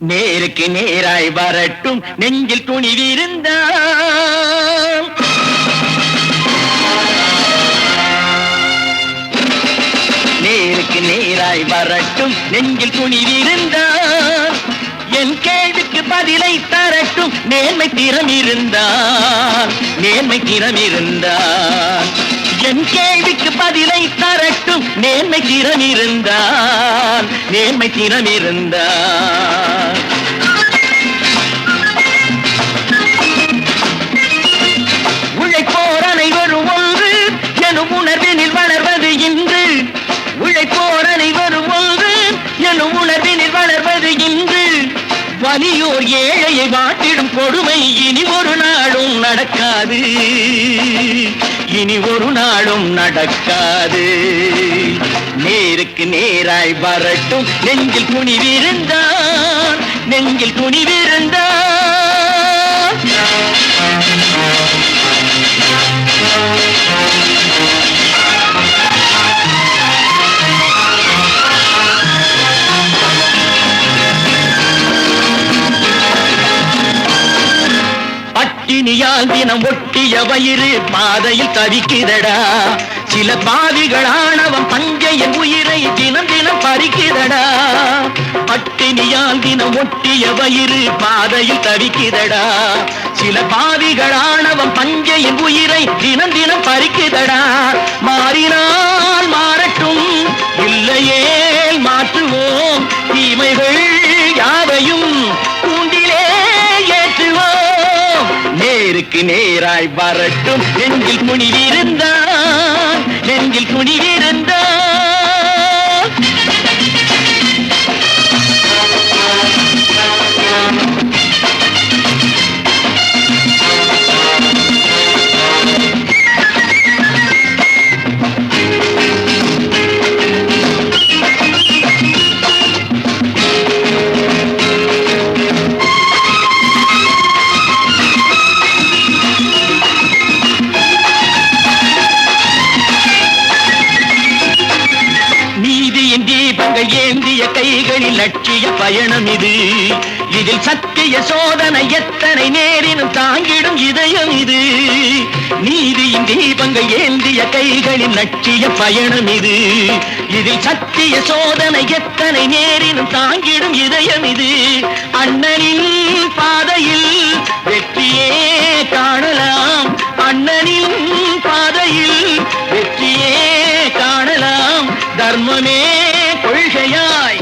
நேருக்கு நேராய் வரட்டும் நெஞ்சில் துணிவிருந்தான். நேருக்கு நேராய் வரட்டும் நெஞ்சில் துணிவிருந்தான். என் கேள்விக்கு பதிலை தரட்டும் நேர்மை திறம் இருந்தான். நேர்மை திறம் இருந்தான். என் கேள்விக்கு பதிலை தரட்டும் நேர்மை திறம் இருந்தான். நேர்மை திறம் இருந்தான். உழைப்போர் அனைவரும் ஒன்று எனும் உணர்வினில் வளர்வது இன்று. உழைப்போர் அனைவரும் ஒன்று எனும் உணர்வினில் வளர்வது இன்று. வலியோர் ஏழையை வாட்டிடும் கொடுமை இனி ஒரு நாளும் நடக்காது. இனி ஒரு நாளும் நடக்காது. நேருக்கு நேராய் வரட்டும் நெஞ்சில் துணிவிருந்தான். நெஞ்சில் துணிவிருந்தான். பட்டினியால் தினம் ஒட்டிய வயிறு பாதையில் தவிக்குதடா. சில பாவிகளானவன் பஞ்சையின் உயிரை தினம் தினம் பறிக்குதடா. பட்டினியால் தினம் ஒட்டிய வயிறு பாதையில் தவிக்குதடா. சில பாவிகளானவன் பஞ்சையின் உயிரை தினம் தினம் பறிக்குதடா. மாறினால் மாறட்டும் இல்லையே மாற்றுவோம். தீமைகள் யாவையும் கூண்டிலே ஏற்றுவோம். நேருக்கு நேராய் வரட்டும் நெஞ்சில் துணிவிருந்தான். நெஞ்சில் துணிவிருந்தான். ஏந்திய கைகளில் லட்சிய பயணம் இது. இதில் சத்திய சோதனை எத்தனை நேரினும் தாங்கிடும் இதயம் இது. நீதியின் தீபங்கள் ஏந்திய கைகளில் லட்சிய பயணம் இது. இதில் சத்திய சோதனை எத்தனை நேரினும் தாங்கிடும் இதயம் இது. அண்ணனின் பாதையில் வெற்றியே காணலாம். அண்ணனின் பாதையில் வெற்றியே காணலாம். தர்மமே கொள்கையாய்